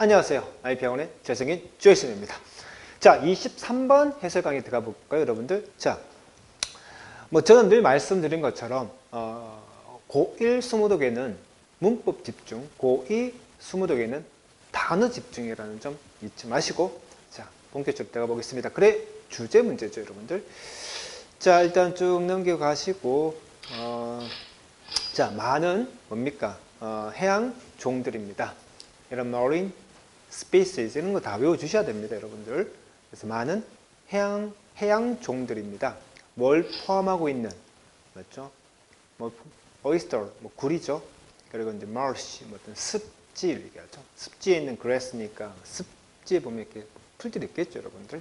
안녕하세요. 아이병원의 잘생긴 조혜선입니다. 자, 23번 해설 강의 들어가 볼까요, 여러분들? 자, 저는 늘 말씀드린 것처럼 고1 스무독에는 문법 집중, 고2 스무독에는 단어 집중이라는 점 잊지 마시고, 자, 본격적으로 들어가 보겠습니다. 그래, 주제 문제죠, 여러분들. 자, 일단 쭉 넘겨가시고, 자, 많은 뭡니까? 해양 종들입니다. 이런 marine species 이런 거 다 외워주셔야 됩니다, 여러분들. 그래서 많은 해양 종들입니다. 뭘 포함하고 있는, 맞죠? oyster, 굴이죠. 그리고 이제 marsh, 어떤 습지 얘기하죠. 습지에 있는 grass니까 습지에 보면 이렇게 풀들이 있겠죠, 여러분들.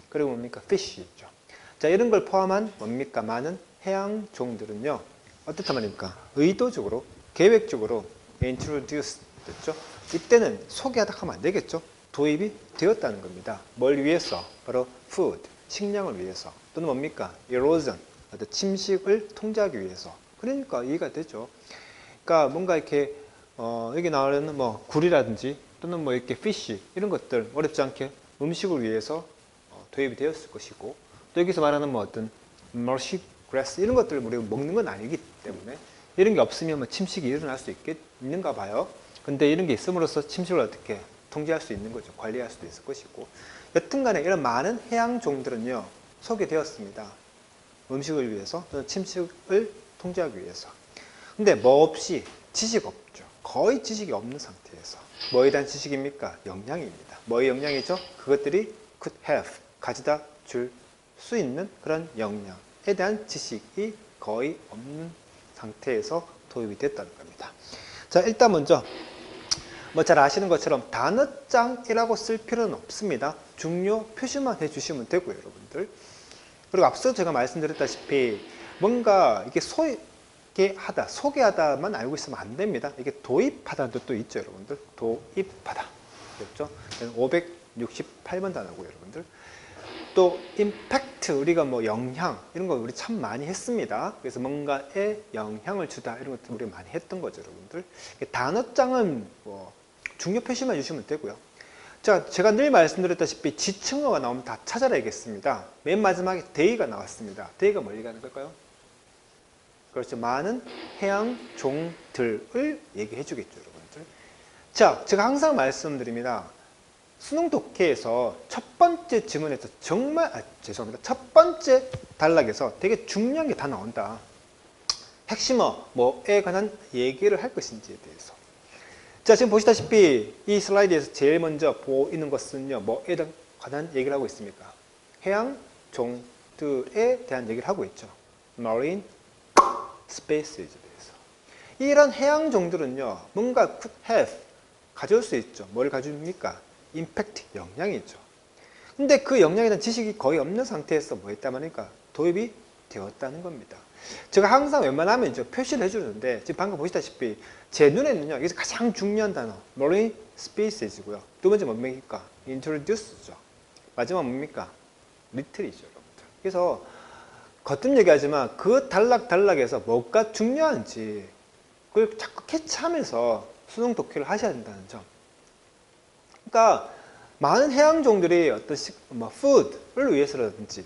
그리고 뭡니까? fish죠. 자, 이런 걸 포함한 뭡니까? 많은 해양 종들은요, 어떻단 말입니까? 의도적으로, 계획적으로 introduce 됐죠? 이때는 소개하다 하면 안 되겠죠? 도입이 되었다는 겁니다. 뭘 위해서? 바로 food, 식량을 위해서. 또는 뭡니까? erosion, 침식을 통제하기 위해서. 그러니까 이해가 되죠. 그러니까 뭔가 이렇게 여기 나오는 굴이라든지 또는 이렇게 fish 이런 것들 어렵지 않게 음식을 위해서 도입이 되었을 것이고, 또 여기서 말하는 어떤 marshy grass 이런 것들을 우리가 먹는 건 아니기 때문에 이런 게 없으면 침식이 일어날 수 있는가 봐요. 근데 이런 게 있음으로써 침식을 어떻게 통제할 수 있는 거죠. 관리할 수도 있을 것이고. 여튼간에 이런 많은 해양종들은요, 소개되었습니다. 음식을 위해서 또는 침식을 통제하기 위해서. 근데 뭐 없이 지식 없죠. 거의 지식이 없는 상태에서. 뭐에 대한 지식입니까? 영양입니다. 뭐의 영양이죠? 그것들이 could have, 가져다 줄 수 있는 그런 영양에 대한 지식이 거의 없는 상태에서 도입이 됐다는 겁니다. 자, 일단 먼저 잘 아시는 것처럼 단어장이라고 쓸 필요는 없습니다. 중요 표시만 해주시면 되고요, 여러분들. 그리고 앞서 제가 말씀드렸다시피 뭔가 이게 소개하다만 알고 있으면 안 됩니다. 이게 도입하다는 뜻도 있죠, 여러분들. 도입하다. 그렇죠? 568번 단어고, 여러분들. 또 임팩트, 우리가 영향 이런 거 우리 참 많이 했습니다. 그래서 뭔가에 영향을 주다 이런 것들 우리가 많이 했던 거죠, 여러분들. 단어장은 중요 표시만 주시면 되고요. 자, 제가 늘 말씀드렸다시피 지칭어가 나오면 다 찾아내겠습니다. 맨 마지막에 데이가 나왔습니다. 데이가 뭘 얘기하는 걸까요? 그렇죠. 많은 해양 종들을 얘기해 주겠죠, 여러분들. 자, 제가 항상 말씀드립니다. 수능 독해에서 첫 번째 지문에서 죄송합니다. 첫 번째 단락에서 되게 중요한 게 다 나온다. 핵심어, 뭐에 관한 얘기를 할 것인지에 대해서. 자, 지금 보시다시피 이 슬라이드에서 제일 먼저 보이는 것은요, 뭐에 관한 얘기를 하고 있습니까? 해양 종들에 대한 얘기를 하고 있죠. marine species에 대해서. 이런 해양 종들은요, 뭔가 could have, 가져올 수 있죠. 뭘 가집니까? 임팩트, 영향이죠. 근데 그 영향에 대한 지식이 거의 없는 상태에서 뭐 했단 말입니까? 도입이 되었다는 겁니다. 제가 항상 웬만하면 표시를 해주는데, 지금 방금 보시다시피 제 눈에는요, 여기서 가장 중요한 단어 marine species고요. 두 번째 뭡니까? introduce죠. 마지막 뭡니까? little이죠, 여러분들. 그래서 거듭 얘기하지만 그 단락에서 뭐가 중요한지 그걸 자꾸 캐치하면서 수능 독해를 하셔야 된다는 점. 그러니까 많은 해양종들이 어떤 food를 위해서라든지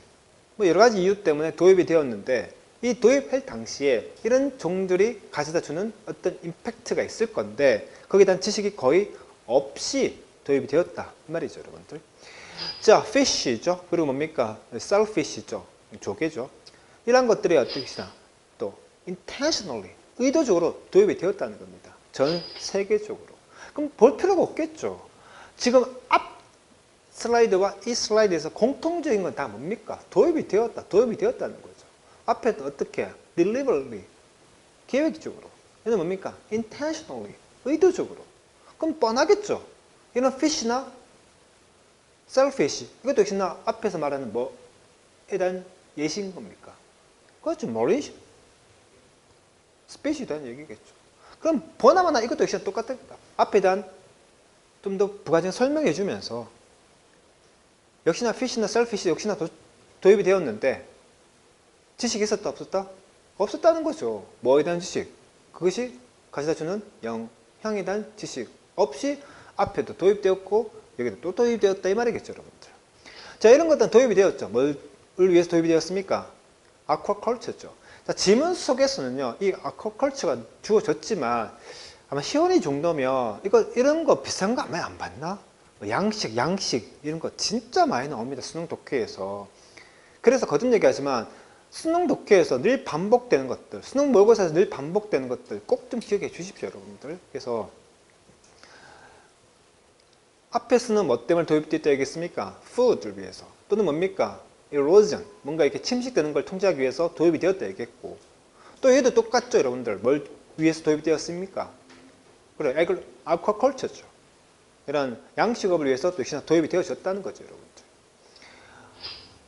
여러 가지 이유 때문에 도입이 되었는데, 이 도입할 당시에 이런 종들이 가져다 주는 어떤 임팩트가 있을 건데 거기에 대한 지식이 거의 없이 도입이 되었다 이 말이죠, 여러분들. 자, fish죠. 그리고 뭡니까? shellfish죠. 조개죠. 이런 것들이 어떻게 또 intentionally, 의도적으로 도입이 되었다는 겁니다. 전 세계적으로. 그럼 볼 필요가 없겠죠. 지금 앞 슬라이드와 이 슬라이드에서 공통적인 건 다 뭡니까? 도입이 되었다는 거죠. 앞에 어떻게? deliberately, 계획적으로. 얘는 뭡니까? intentionally, 의도적으로. 그럼 뻔하겠죠. 이런 fish나 shellfish, 이것도 역시나 앞에서 말하는 뭐에 대한 예시인 겁니까? 그렇죠. marine species에 대한 얘기겠죠. 그럼 보나마나 이것도 역시나 똑같습니다. 앞에 대한 좀 더 부가적인 설명해 주면서 역시나 fish나 shellfish 역시나 도입이 되었는데 지식이 있었다 없었다? 없었다는 거죠. 뭐에 대한 지식? 그것이 가져다 주는 영향에 대한 지식 없이 앞에도 도입되었고 여기도 또 도입되었다 이 말이겠죠, 여러분들. 자, 이런 것들은 도입이 되었죠. 뭘 위해서 도입이 되었습니까? 아쿠아컬처죠. 자, 지문 속에서는요, 이 아쿠아컬처가 주어졌지만 아마 희원이 정도면 이런 거 비싼 거 아마 안 봤나? 양식 이런 거 진짜 많이 나옵니다. 수능 독해에서. 그래서 거듭 얘기하지만 수능 독해에서 늘 반복되는 것들, 수능 모의고사에서 늘 반복되는 것들 꼭 좀 기억해 주십시오, 여러분들. 그래서 앞에서는 뭐 때문에 도입되었다 얘기했습니까? food를 위해서. 또는 뭡니까? erosion, 뭔가 이렇게 침식되는 걸 통제하기 위해서 도입이 되었다 얘기했고, 또 얘도 똑같죠, 여러분들. 뭘 위해서 도입되었습니까? 그래, 아쿠아컬처죠. 이런 양식업을 위해서 또 역시나 도입이 되어졌다는 거죠, 여러분들.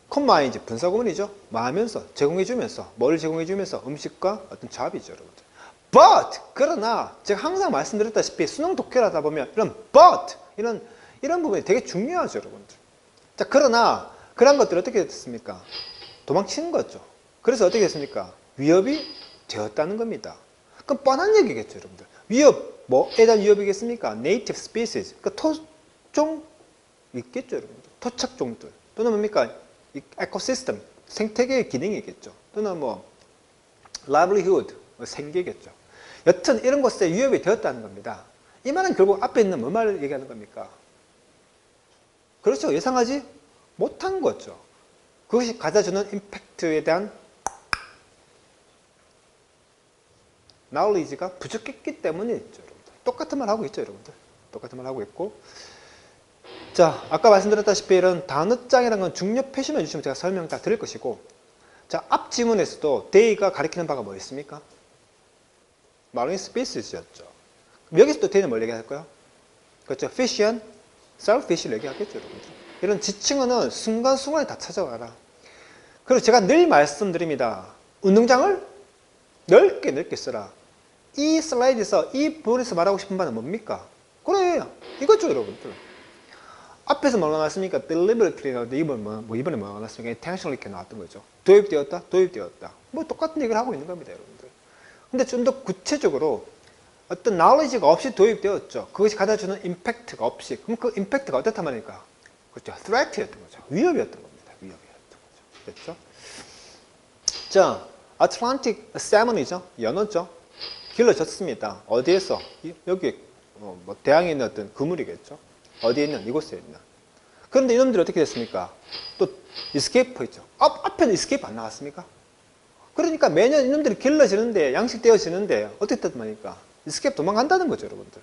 콤마인즈, 분사구문이죠. 마하면서, 제공해주면서, 뭐를 제공해주면서 음식과 어떤 조합이죠, 여러분들. But! 그러나, 제가 항상 말씀드렸다시피 수능 독해를 하다 보면 이런 but! 이런 부분이 되게 중요하죠, 여러분들. 자, 그러나, 그런 것들이 어떻게 됐습니까? 도망치는 거죠. 그래서 어떻게 됐습니까? 위협이 되었다는 겁니다. 그럼 뻔한 얘기겠죠, 여러분들. 위협, 뭐에 대한 위협이겠습니까? Native species. 그러니까 토종 있겠죠, 여러분들. 토착종들. 또는 뭡니까? 에코시스템, 생태계의 기능이겠죠. 또는 뭐 livelihood, 생계겠죠. 여튼 이런 것에 위협이 되었다는 겁니다. 이 말은 결국 앞에 있는 뭐 말을 얘기하는 겁니까? 그렇죠. 예상하지 못한 거죠. 그것이 가져주는 임팩트에 대한 knowledge가 부족했기 때문이죠, 여러분들. 똑같은 말 하고 있죠, 여러분들. 똑같은 말 하고 있고. 자, 아까 말씀드렸다시피 이런 단어장이라는 건 중요 표시만 주시면 제가 설명 다 드릴 것이고, 자, 앞 지문에서도 day가 가리키는 바가 뭐 있습니까? marine species였죠. 여기서도 day는 뭘 얘기할까요? 그렇죠. fish and shellfish를 얘기하겠죠, 여러분들. 이런 지칭어는 순간순간에 다 찾아와라. 그리고 제가 늘 말씀드립니다. 운동장을 넓게 써라. 이 슬라이드에서 이 부분에서 말하고 싶은 바는 뭡니까? 그래, 이거죠, 여러분들. 앞에서 뭐가 나왔습니까? deliberately 나왔는데 이번에 뭐가 나왔습니까? intentionally 이렇게 나왔던 거죠. 도입되었다, 도입되었다. 뭐 똑같은 얘기를 하고 있는 겁니다, 여러분들. 근데 좀 더 구체적으로 어떤 knowledge가 없이 도입되었죠. 그것이 가져주는 임팩트가 없이. 그럼 그 임팩트가 어떻단 말입니까? 그렇죠. threat였던 거죠. 위협이었던 겁니다. 위협이었던 거죠. 됐죠? 자, Atlantic salmon이죠. 연어죠. 길러졌습니다. 어디에서? 여기 뭐 대양에 있는 어떤 그물이겠죠. 어디에 있는? 이곳에 있는. 그런데 이놈들이 어떻게 됐습니까? 또 escape 있죠. 앞에는 escape 안 나왔습니까? 그러니까 매년 이놈들이 길러지는데, 양식되어지는데 어떻게 됐단 말입니까? escape 도망간다는 거죠, 여러분들.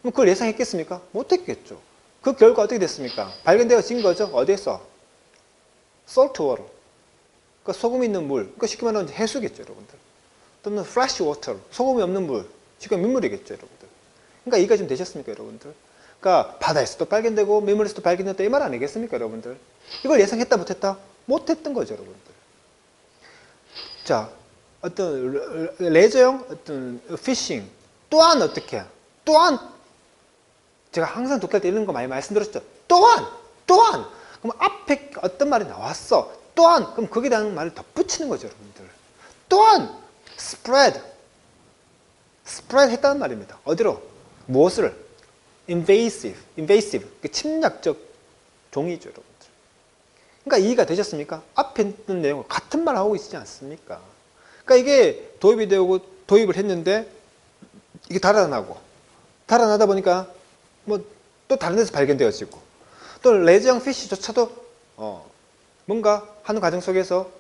그럼 그걸 예상했겠습니까? 못했겠죠. 그 결과 어떻게 됐습니까? 발견되어진 거죠. 어디에서? salt water. 그러니까 소금이 있는 물. 그러니까 쉽게 말하면 해수겠죠, 여러분들. 또는 fresh water. 소금이 없는 물. 쉽게 민물이겠죠, 여러분들. 그러니까 이해가 좀 되셨습니까, 여러분들? 그러니까 바다에서도 발견되고 민물에서도 발견됐다 이 말 아니겠습니까, 여러분들? 이걸 예상했다 못했다? 못했던 거죠, 여러분들. 자, 어떤 레저용 어떤 피싱 또한 어떻게? 또한 제가 항상 독해할 때 이런 거 많이 말씀드렸죠. 또한 그럼 앞에 어떤 말이 나왔어. 또한 그럼 거기에 대한 말을 덧붙이는 거죠, 여러분들. 또한 spread 했다는 말입니다. 어디로? 무엇을? invasive 침략적 종이죠, 여러분들. 그러니까 이해가 되셨습니까? 앞에 있는 내용을 같은 말 하고 있지 않습니까? 그러니까 이게 도입이 되고 도입을 했는데 이게 달아나다 보니까 뭐 또 다른 데서 발견되어지고 또 레저형 피쉬조차도 뭔가 하는 과정 속에서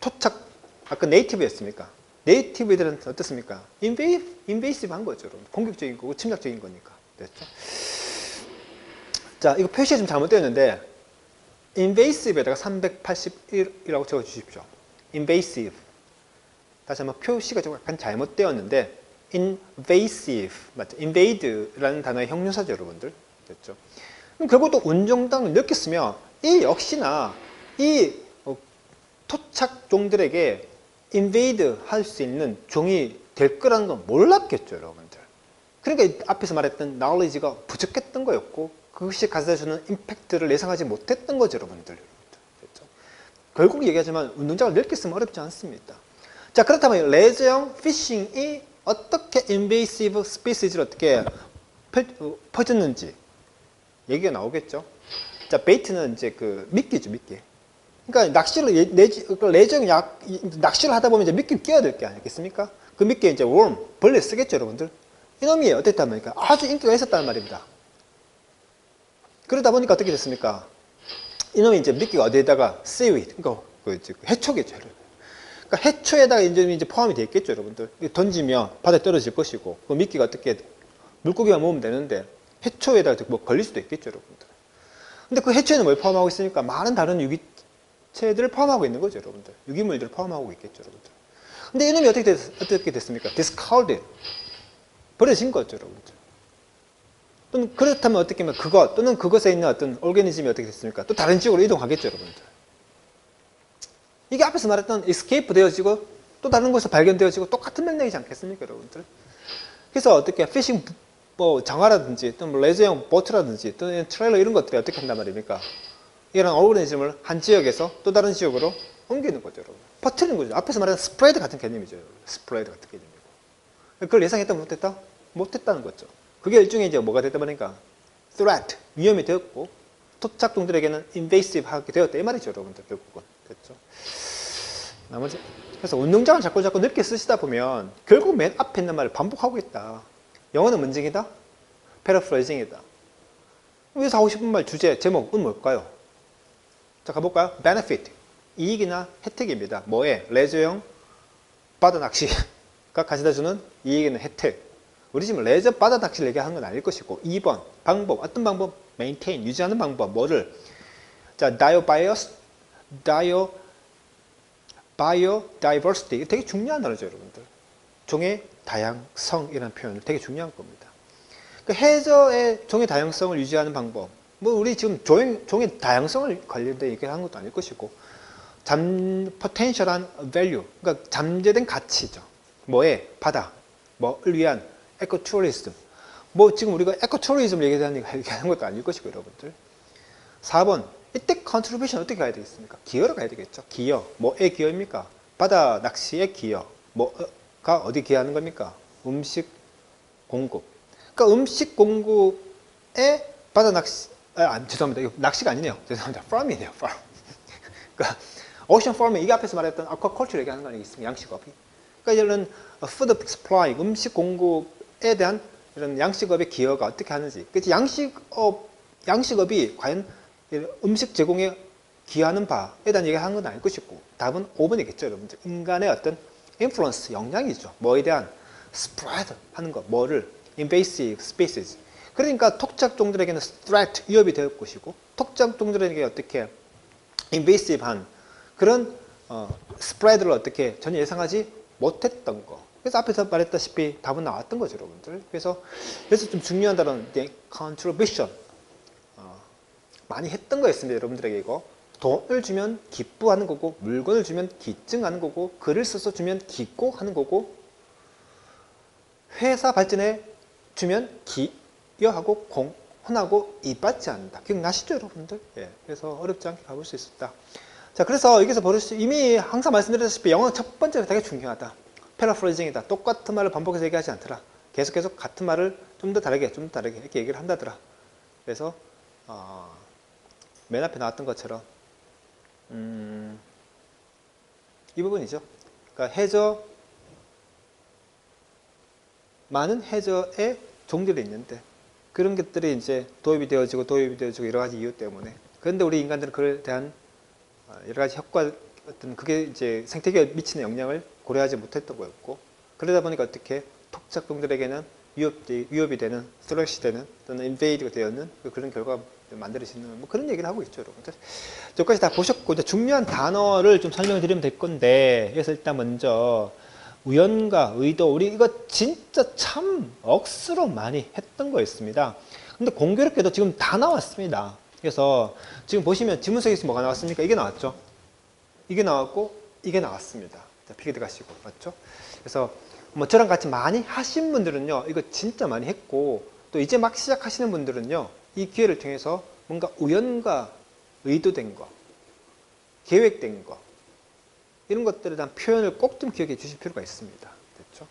토착 아까 네이티브였습니까? 네이티브들은 어떻습니까? 인베이시브 한 거죠, 여러분. 공격적인 거고 침략적인 거니까. 됐죠? 자, 이거 표시가 좀 잘못되었는데 invasive에다가 381이라고 적어 주십시오. invasive. 다시 한번 표시가 좀 약간 잘못되었는데 invasive 맞죠? invade라는 단어의 형용사죠, 여러분들. 됐죠? 그럼 결국 또 운종당을 느꼈으면 이 역시나 이 토착종들에게 invade 할 수 있는 종이 될 거라는 건 몰랐겠죠, 여러분들. 그러니까 앞에서 말했던 knowledge가 부족했던 거였고 그것이 가져다주는 임팩트를 예상하지 못했던 거죠, 여러분들. 됐죠? 결국 얘기하지만 운동장을 넓게 쓰면 어렵지 않습니다. 자, 그렇다면 레저형 피싱이 어떻게 invasive species를 어떻게 퍼졌는지 얘기가 나오겠죠. 자, 베이트는 이제 그 미끼죠, 미끼. 그러니까 낚시를 레저용 낚시를 하다 보면 이제 미끼 끼어야 될 게 아니겠습니까? 그 미끼에 이제 웜, 벌레 쓰겠죠, 여러분들. 이놈이 어땠단 말입니까? 아주 인기가 있었다는 말입니다. 그러다 보니까 어떻게 됐습니까? 이놈이 이제 미끼가 어디에다가 seaweed, 그러니까 해초겠죠. 그러니까 해초에다가 이제 포함이 되어 있겠죠, 여러분들. 던지면 바다에 떨어질 것이고, 그 미끼가 어떻게 물고기만 먹으면 되는데 해초에다가 뭐 걸릴 수도 있겠죠, 여러분들. 근데 그 해초에는 뭘 포함하고 있으니까 많은 다른 유기체들을 포함하고 있는 거죠, 여러분들. 유기물들을 포함하고 있겠죠, 여러분들. 근데 이놈이 어떻게 됐습니까? discarded. 버려진 거죠, 여러분들. 또는 그렇다면 어떻게 하면 그것 또는 그것에 있는 어떤 오르가니즘이 어떻게 됐습니까? 또 다른 지역으로 이동하겠죠, 여러분들. 이게 앞에서 말했던 escape 되어지고 또 다른 곳에서 발견되어지고 똑같은 맥락이지 않겠습니까, 여러분들? 그래서 어떻게 피싱 뭐 장화라든지 또는 뭐 레저용 보트라든지 또는 트레일러 이런 것들이 어떻게 한단 말입니까? 이런 오르가니즘을 한 지역에서 또 다른 지역으로 옮기는 거죠, 여러분. 퍼뜨리는 거죠. 앞에서 말한 스프레드 같은 개념이죠, 여러분. 스프레드 같은 개념이고. 그걸 예상했다 못했다? 못했다는 거죠. 그게 일종의 이제 뭐가 됐다 보니까 threat, 위험이 되었고 토착종들에게는 invasive하게 되었다 이 말이죠, 여러분들. 결국은 됐죠. 나머지 그래서 운동장을 자꾸 넓게 쓰시다 보면 결국 맨 앞에 있는 말을 반복하고 있다. 영어는 문증이다, 패러프레이징이다. 여기서 하고 싶은 말 주제 제목은 뭘까요? 자, 가볼까요? benefit, 이익이나 혜택입니다. 뭐에? 레저용 바다 낚시가 가져다주는 이익이나 혜택. 우리 지금 레저 바다 낚시를 얘기하는 건 아닐 것이고 2번 방법, 어떤 방법? maintain, 유지하는 방법. 뭐를? 자, biodiversity, 되게 중요한 단어죠, 여러분들. 종의 다양성이라는 표현을 되게 중요한 겁니다. 그 해저의 종의 다양성을 유지하는 방법. 뭐 우리 지금 종의 다양성을 관련된 얘기를 하는 것도 아닐 것이고 potential한 value, 그러니까 잠재된 가치죠. 뭐에? 바다, 뭐를 위한 에코투리즘. 뭐 지금 우리가 에코투리즘을 얘기하는 것도 아닐 것이고 여러분들. 4번 이때 컨트리뷰션 어떻게 가야 되겠습니까? 기여로 가야 되겠죠. 기여. 뭐에 기여입니까? 바다 낚시의 기여. 뭐가 어디 기여하는 겁니까? 음식 공급. 그러니까 음식 공급에 바다 낚시 죄송합니다. 이거 낚시가 아니네요. 죄송합니다. farm이네요. farm. 그러니까 오션 farming, 이게 앞에서 말했던 aquaculture 얘기하는 거 아니겠습니까? 양식업이. 그러니까 이런 food supply, 음식 공급에 대한 이런 양식업의 기여가 어떻게 하는지. 그치? 양식업이 과연 음식 제공에 기여하는 바에 대한 얘기를 하는 건 아닐 것이고, 답은 5번이겠죠, 여러분들. 인간의 어떤 influence, 영향이죠. 뭐에 대한 spread 하는 것, 뭐를 invasive species. 그러니까 토착종들에게는 threat, 위협이 될 것이고, 토착종들에게 어떻게 invasive한 그런 spread를 어떻게 전혀 예상하지 못했던 거. 그래서 앞에서 말했다시피 답은 나왔던 거죠, 여러분들. 그래서 좀 중요한 단어는 contribution. 많이 했던 거였습니다, 여러분들에게 이거. 돈을 주면 기부하는 거고, 물건을 주면 기증하는 거고, 글을 써서 주면 기고하는 거고, 회사 발전에 주면 기여하고 공헌하고 이받지 않는다. 기억나시죠, 여러분들? 예, 그래서 어렵지 않게 가볼 수 있었다. 자, 그래서 여기서 이미 항상 말씀드렸다시피 영어는 첫 번째가 되게 중요하다. 패러프레이징이다. 똑같은 말을 반복해서 얘기하지 않더라. 계속 같은 말을 좀 더 다르게 이렇게 얘기를 한다더라. 그래서 맨 앞에 나왔던 것처럼 이 부분이죠. 그러니까 많은 해저의 종들이 있는데 그런 것들이 이제 도입이 되어지고 여러 가지 이유 때문에. 그런데 우리 인간들은 그에 대한 여러 가지 효과, 어떤 그게 이제 생태계에 미치는 영향을 고려하지 못했던 거였고, 그러다 보니까 어떻게 토착종들에게는 위협이 되는, 스트레스 되는, 또는 인베이드가 되는 그런 결과가 만들어지는 뭐 그런 얘기를 하고 있죠, 여러분들. 여기까지 다 보셨고, 이제 중요한 단어를 좀 설명을 드리면 될 건데, 그래서 일단 먼저 우연과 의도, 우리 이거 진짜 참 억수로 많이 했던 거였습니다. 근데 공교롭게도 지금 다 나왔습니다. 그래서 지금 보시면 지문석에서 뭐가 나왔습니까? 이게 나왔죠. 이게 나왔고 이게 나왔습니다. 자, 필기 들어가시고, 맞죠? 그래서 뭐 저랑 같이 많이 하신 분들은요, 이거 진짜 많이 했고, 또 이제 막 시작하시는 분들은요, 이 기회를 통해서 뭔가 우연과 의도된 거, 계획된 거, 이런 것들에 대한 표현을 꼭 좀 기억해 주실 필요가 있습니다. 됐죠?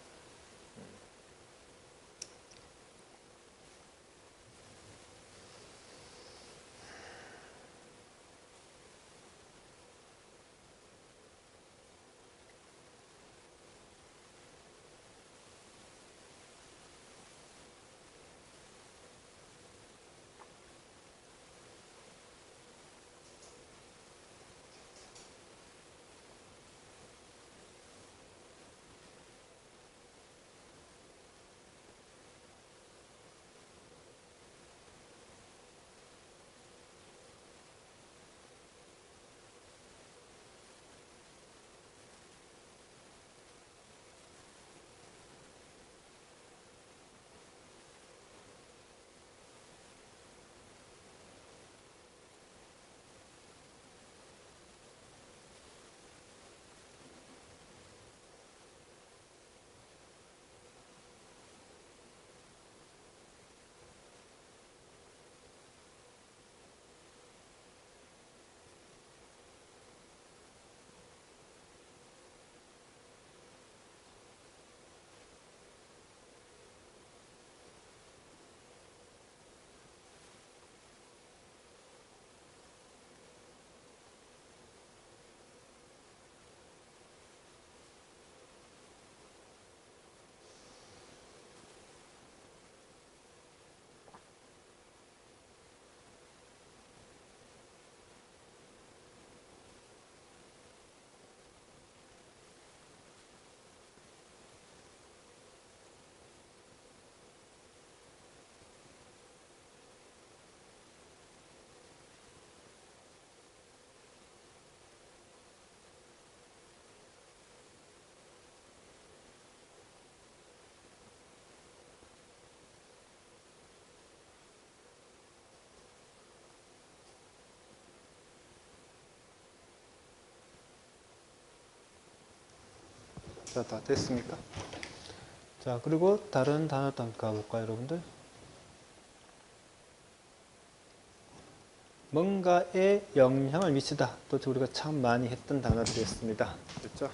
자, 다 됐습니까? 자, 그리고 다른 단어도 한번 가볼까요, 여러분들? 뭔가에 영향을 미치다. 또 우리가 참 많이 했던 단어들이었습니다. 됐죠?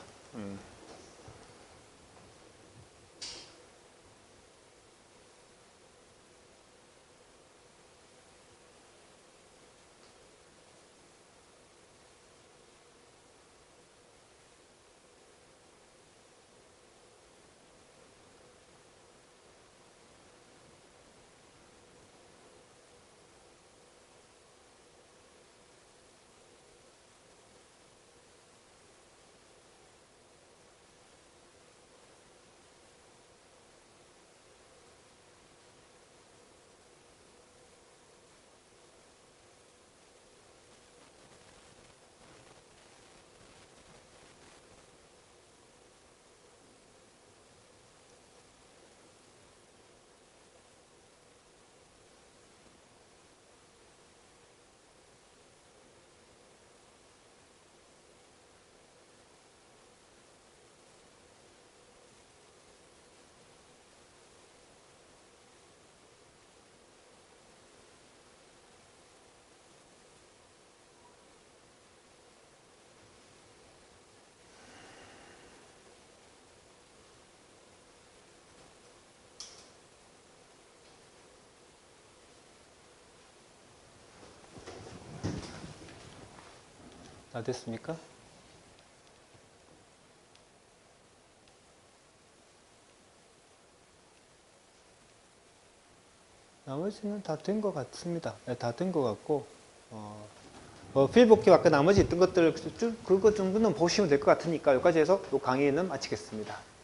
다 됐습니까? 나머지는 다 된 것 같습니다. 네, 다 된 것 같고, 필복기 아까 나머지 있던 것들 그거 정도는 보시면 될 것 같으니까 여기까지 해서 이 강의는 마치겠습니다.